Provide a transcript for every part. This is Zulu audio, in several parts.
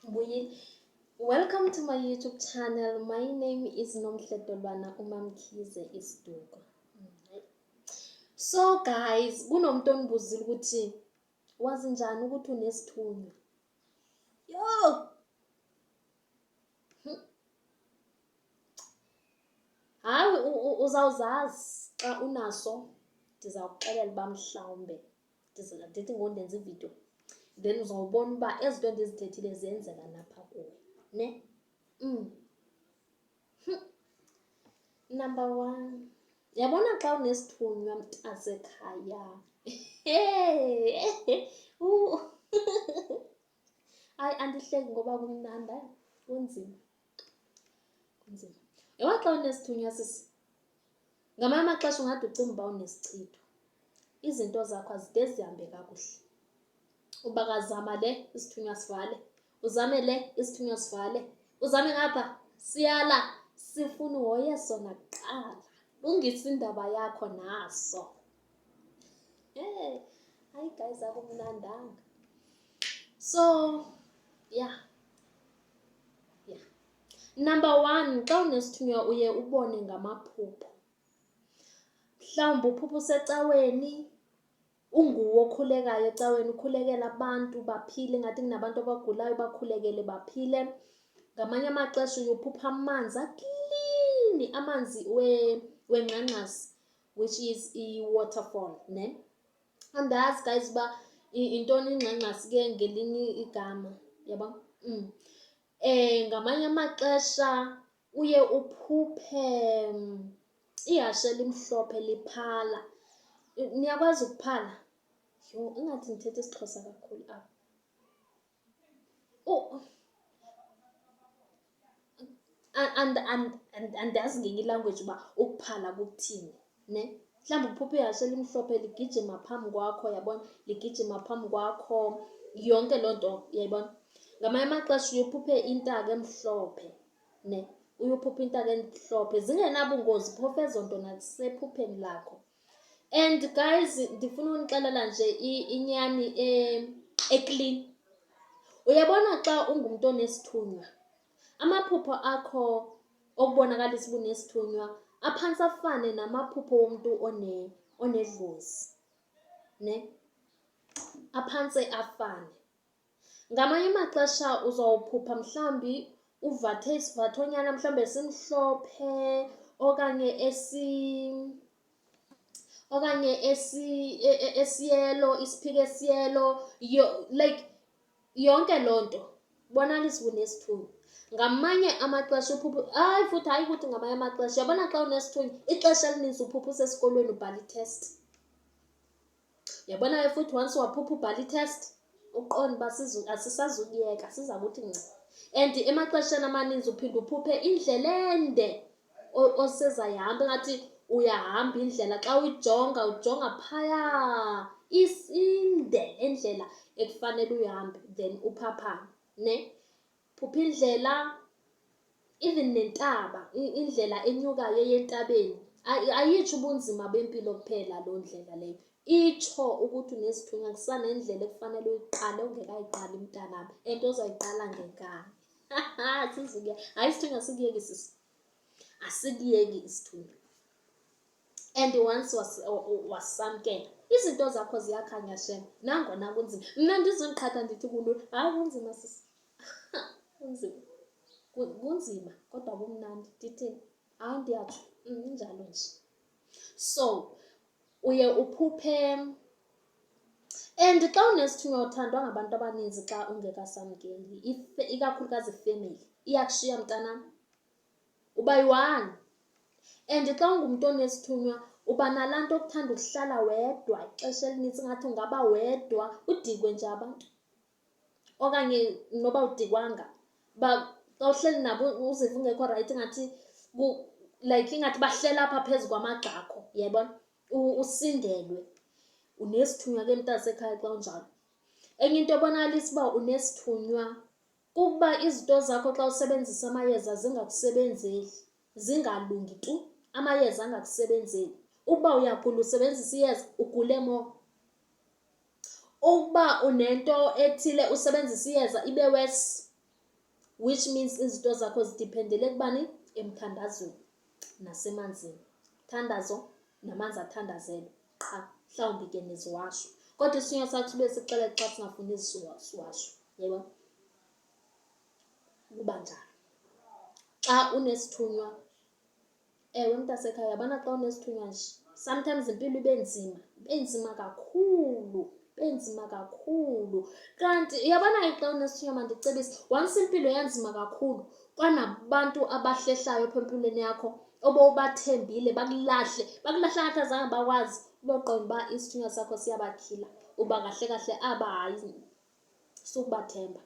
Welcome to my YouTube channel. My name is Nomhledolwana Umamkhize Isithunywa. So guys, kunomuntu onibuzile ukuthi wazi njani ukuthi unesithunywa? Yo! Hayi uzawuzazi xa unaso. Ndizawuxelela uba mhlawumbe ndithi ngondenza ivideo. Then uzawubona uba ezinto endizithethile ziyenzeka napha kuwe. Ne? Number 1. Yabona xa unesithunywa mntasekhaya. Hayi andihleki ngoba kumnandi, kunzima. Kunzima. Yabona xa unesithunywa sisi, ngamanye amaxesha ungade ucinga uba unesichitho. Izinto zakho azide zihambe kakuhle. Uba kazama le, isithunywa sivale. Uzame le, isithunywa sivale. Uzame ngapha, siyala, sifuna uhoye sona kuqala. Lungisa indaba yakho naso. Hayi guys, akumnandanga. So, yeah. Number 1, xa unesithunywa uye ubone ngamaphupho. Mhlawumbi uphupha usecaweni, unguwe okhulekayo ecaweni, ukhulekela abantu baphile, ngathi kunabantu abagulayo bakhulekele baphile. Ngamanye amaxesha uyophupha amanzi aklini, amanzi wengxangxasi, which is i-waterfall, ne? Andazi guys uba intoni ingxangxasi ke ngelinye igama, yabo? Ngamanye amaxesha uye uphuphe ihashe elimhlophe liphala. Niyakwazi ukuphala? Yho, ingathi ndithetha isiXhosa kakhulu apha. Andazi ngenye ilanguage uba ukuphala kukuthini, ne? Mhlawumbi uphupha ihashe elimhlophe ligijima phambi kwakho, yabona? Ligijima phambi kwakho, yonke loo nto, yayibona? Ngamanye amaxesha uye uphuphe intaka emhlophe, ne? Uye uphuphe intaka emhlophe. Zingenabungozi phofu ezo nto nasephupheni lakho. And guys, ndifuna unixelela nje inyani clean. Uyabona xa ungumntu onesithunywa, amaphupho akho okubonakalisa uba unesithunywa aphantse afane namaphupho womntu onedlozi, ne? Aphantse afane. Ngamanye amaxesha uzawuphupha mhlawumbi uvathe isivathonyana mhlawumbi esimhlophe okanye esiyelo, isiphiko esiyelo, like yonke loo nto bonalisa uba unesithunywa. Ngamanye amaxesha uphupha, hayi futhi ngamanye amaxesha, yabona xa unesithunywa ixesha elininzi uphupha usesikolweni ubhala itest. Yabona futhi once waphupha ubhala itest, uqonda uba asisazukuyeka, siza kuthi nca. And emaxesheni amaninzi uphinde uphuphe indlela ende osezayihamba, ngathi uyahamba indlela, xa ujonga phaya, isinde indlela ekufanele uyihambe, then uphaphame, ne? Phupha indlela, even nentaba, indlela enyukayo eyentabeni. Ayitsho ubunzima bempilo kuphela loo ndlela leyo. Itsho ukuthi unesithunywa, kusanendlela ekufanele uyiqale ungekayiqali mntanam, and ozayiqala ngenkani. Hayi isithunywa asikuyeki sisi. Asikuyeki isithunywa. And once wasamkela, izinto zakho ziyakhanya shem, nangona kunzima. Mna ndizondiqhatha ndithi kulula, hayi kunzima sisi. Kunzima. Kunzima, kodwa kumnandi. Ndithini? Hayi ndiyatsho, injalo nje. So, uye uphuphe, and xa unesithunywa uthandwa ngabantu abaninzi xa ungekasamkeli, ikakhulukazi ifemeli, iyakushiya mntanam, uba yi-one. And xa ungumntu onesithunywa uba nalaa nto okuthanda ukuhlala wedwa ixesha elinintsi, ngathi ungaba wedwa, udikwe nje abantu. Okanye noba udikwanga, uba xa uhleli nabo uziva ungekho rayithi, ngathi ingathi bahlela apha phezu kwamagxa akho, yayibona? Usindelwe. Unesithunywa ke mntasekhaya xa unjalo. Enye into ebonakalisa uba unesithunywa kukuba izinto zakho xa usebenzisa amayeza zingakusebenzeli, zingalungi tu, amayeza angakusebenzeli. Ukuba uyagula usebenzisa iyeza, ugule mo. Ukuba unento ethile usebenzisa iyeza ibe worse, which means izinto zakho zidependele kubani? Emthandazweni nasemanzini. Thandazo namanzi athandazelwe qha, mhlawumbi ke neziwasho. Kodwa isithunywa sakho sibe sixele xa singafuni iziwasho. Yebo, kuba njalo. Xa unesithunywa, ewe mntasekhaya, yabona xa unesithunywa nje, sometimes impilo ibe nzima kakhulu. Kanti yabona xa unesithunywa, mandicebise, once impilo yanzima kakhulu, kwanabantu abahlehlayo apha empilweni yakho, obowubathembile bakulahle ngathi azange bakwazi, uboqonda uba isithunywa sakho siyabakhila. Uba kahle aba hayi sukubathemba,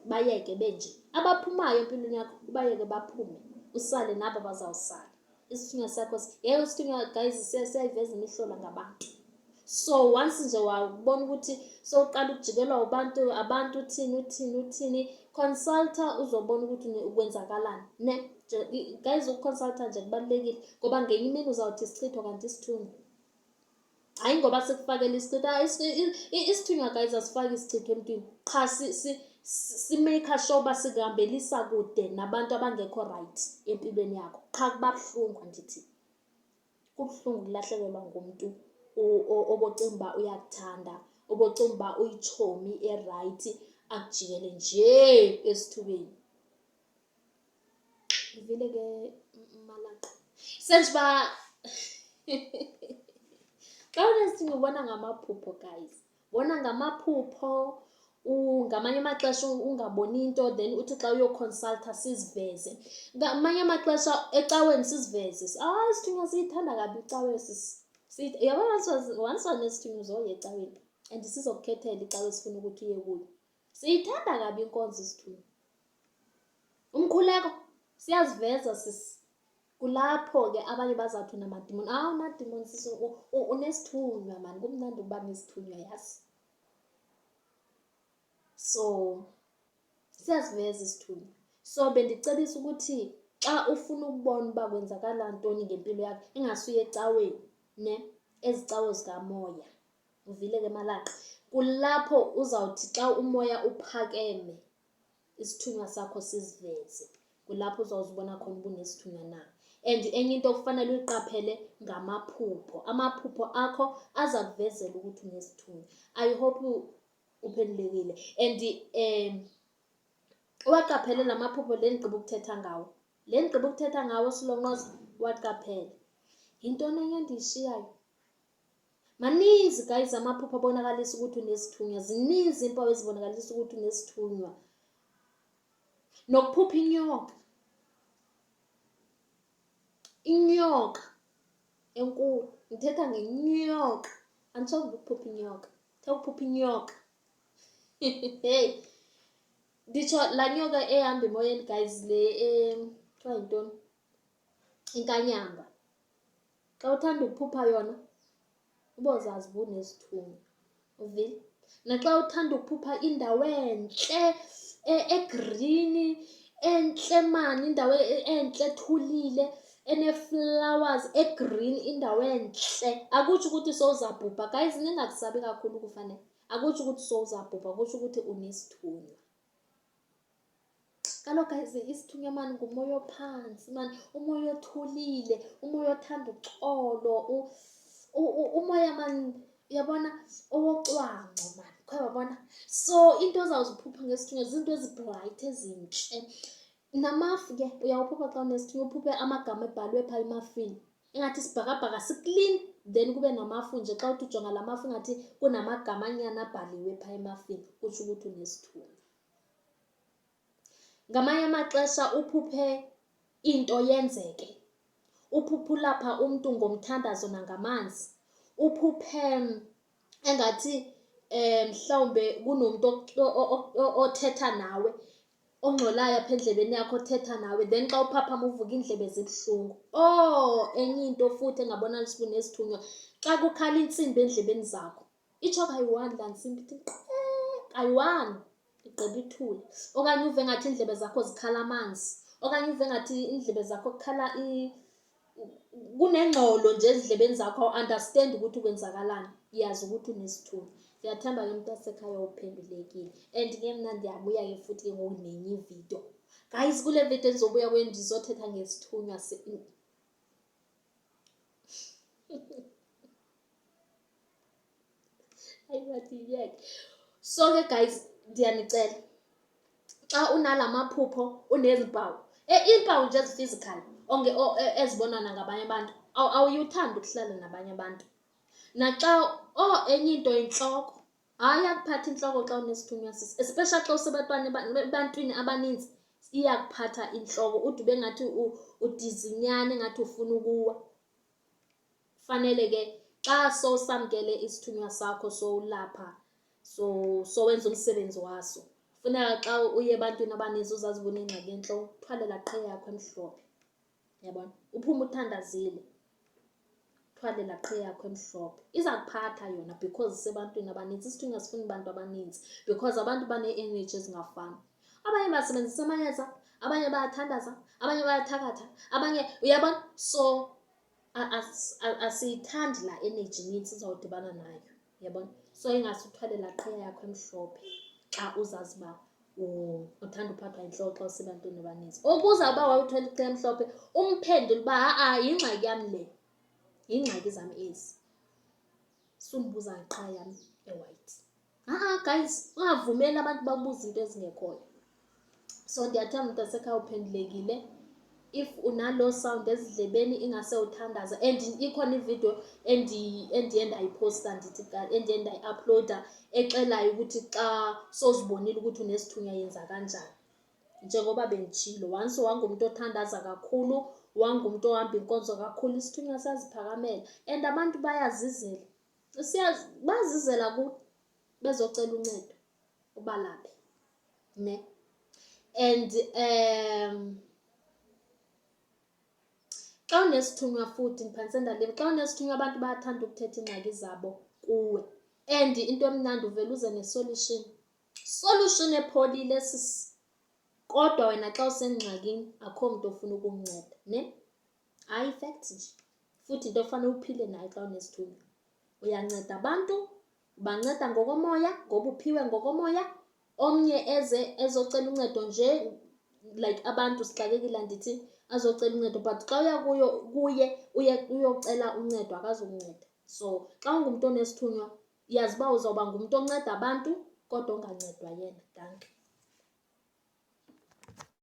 bayeke benje. Abaphumayo empilweni yakho ubayeke baphume, usale nabo bazawusala. Isithunywa sakho isithunywa guys siyayiveza imihlola ngabantu. So once nje wabona ukuthi sowuqala ukujikelwa abantu uthini, consulta uzobona ukuthi ukwenzakalani. Ne guys, ukuconsulta nje kubalulekile ngoba ngenye imini uzawuthi isichitho kanti isithunywa. Hayi ngoba sikufakela isichitho. Isithunywa guys asifaki isichitho emntwini. Qha si-make sure uba sikuhambelisa kude nabantu abangekho right empilweni yakho. Qha kuba buhlungu ndithi. Kubuhlungu kulahlekelwa ngumuntu obocinga uba uyakuthanda, obocinga uba uyitshomi right, akujikele nje esithubeni. Ivile ke malaqa. Senje uba xa unesithunywa ubona ngamaphupho guys. Bona ngamaphupho, ngamanye amaxesha ungaboni into, then uthi xa uyoconsulta siziveze. Ngamanye amaxesha ecaweni siziveze. Isithunywa siyithanda kabi icawe yabona once wanesithunywa uzoya ecaweni and sizokukhethela icawe esifuna ukuthi uye kuyo. Siyithanda kabi inkonzo isithunywa. Umkhuleko siyaziveza sisi. Kulapho ke abanye bazawuthi unamadimoni. Unamadimoni sisi, unesithunywa mani, kumnandi ukuba nesithunywa yazi. So siyaziveza isithunywa. So bendicebisa ukuthi xa ufuna ukubona uba kwenzakala ntoni ngempilo yakho, ingasuye ecaweni, ne ezicawe zikamoya. Uvile ke malaqa. Kulapho uzawuthi xa umoya uphakeme, isithunywa sakho siziveze. Kulapho uzawuzibona khona uba unesithunywa na. And enye into okufanele uyiqaphele ngamaphupho. Amaphupho akho aza kuvezela ukuthi unesithunywa. I hope uphendulekile. And waqaphele lamaphupho le ndigqiba ukuthetha ngawo. Le ndigqiba ukuthetha ngawo silonqoza waqaphele. Yintoni enye endiyishiyayo? Maninzi guys amaphupho abonakalisa ukuthi unesithunywa. Zininzi iimpawu ezibonakalisa ukuthi unesithunywa. Nokuphupha inyoka. Inyoka enkulu. Ngithetha ngenyoka. Anditsho ukuphupha inyoka. Ngithetha ukuphupha inyoka. Hey. Nditsho laa nyoka ehamba emoyeni guys, le kuthiwa yintoni? Inkanyamba. Xa uthanda ukuphupha yona, ubozazi uba unesithunywa. Uvile? Naxa uthanda ukuphupha indawo entle, egreen, entle mani, indawo entle ethulile, ene-flowers, egreen, indawo entle. Akutsho ukuthi sowuzabhubha. Guys, ningakusabi kakhulu ukufanele. Akutsho ukuthi sowuzabhubha, kutsho ukuthi unesithunywa. Kaloku guys, isithunywa mani ngumoya ophansi mani, umoya othulile, umoya othanda uxolo, umoya mani, uyabona, owocwangco mani, kho wabona. So into ozawuziphupha ngesithunywa zinto ezibright ezintle. Namafu ke uyawuphupha xa unesithunywa, uphuphe amagama ebhalwe phaa emafini. Ingathi isibhakabhaka siklin, then kube namafu nje. Xa uthi ujonga la mafu ingathi kunamagama anyana abhaliwe phaa emafini, kutsho ukuthi unesithunywa. Ngamanye amaxesha uphuphe into yenzeke. Uphuphe ulapha umntu ngomthandazo nangamanzi. Uphuphe engathi mhlawumbe kunomuntu othetha nawe, ongxolayo apha endlebeni yakho othetha nawe, then xa uphaphama uvuka indlebe zibuhlungu. Enye into futhi engabonakala uba unesithunywa, xa kukhala intsimbi endlebeni zakho, itsho kayi-one laa ntsimbi, ithi kayi-one, igqiba ithule. Okanye uve ngathi indlebe zakho zikhala amanzi. Okanye uve ngathi indlebe zakho kukhala kunengxolo nje ezindlebeni zakho, understand ukuthi kwenzakalani, yazi ukuthi unesithunywa. Ndiyathemba ke mntasekhaya uphendulekile. And ke mna ndiyabuya ke futhi ke ngoku nenye ividiyo Guys, kule video endizobuya kweni ndizothetha ngesithunywa so ke guys, ndiyanicela xa unalamaphupho unezimpawu iimpawu nje ezi-physical ezibonwa nangabanye abantu awuyuthandi ukuhlala nabanye abantu. Naxa enye into intloko, hayi iyakuphatha intloko xa unesithunywa especially xa usebantwini abaninzi, iyakuphatha intloko ude ube ngathi udizinyana engathi ufuna ukuwa. Fanele ke xa sowusamkele isithunywa sakho sowulapha sowenza umsebenzi waso, funeka xa uye ebantwini abaninzi uzaziva unengxaki entloko, thwalela qhe yakho emhlophe, yabona, uphume uthandazile, thwalela qhe yakho emhlophe. Iza kuphatha yona because isebantwini abaninzi. Isithunywa sifuna abantu abaninzi because abantu banee-energy ezingafani. Abanye basebenzisa amayeza, abanye bayathandaza, abanye bayathakatha, abanye, uyabona. So asiyithandi laa energy nintsi uzawudibana nayo, yabona. So ingasuthwalela qhe yakho emhlophe xa uzazi uba uthanda uphathwa yintloko xa usebantwini abaninzi. Ukuza uba wawuthwele iqhe emhlophe umphendule uba yingxaki yam le, yingxaki zam ezi, sundibuza ngeqha yam e-white. Guys, ungavumeli abantu babuza into ezingekhoyo. So ndiyathanda umntu asekhaya uphendulekile. If unalo sound ezidlebeni ingase uthandaza, and ikhona ividiyo endiye ndayiposta endiye ndayi-uploada exelayo ukuthi xa sozibonile ukuthi unesithunywa yenza kanjani. Njengoba benditshilo, once wangumntu othandaza kakhulu, wangumntu ohamba inkonzo kakhulu, isithunywa siyaziphakamela and abantu bayazizela. Bazizela kuthi bezocela uncedo ubalaphe, ne? And xa unesithunywa futhi ndiphantse ndaliva, xa unesithunywa abantu bayathanda ukuthetha iingxaki zabo kuwe, and into emnandi uvele uze solution epholile kodwa wena xa usengxakini akho mntu ofuna ukumnceda, ne? Hayi fact nje, futhi into ofana uphile nayo xa unesithunywa. Uyanceda abantu, ubanceda ngokomoya ngoba uphiwe ngokomoya. Omnye ezocela uncedo nje, like abantu sixakekile ndithi azocela uncedo, but xa uya kuye uyocela uncedo akazukunceda. So xa ungumntu onesithunywa yazi uba uzawuba ngumntu onceda abantu kodwa ungancedwa yena. Danke.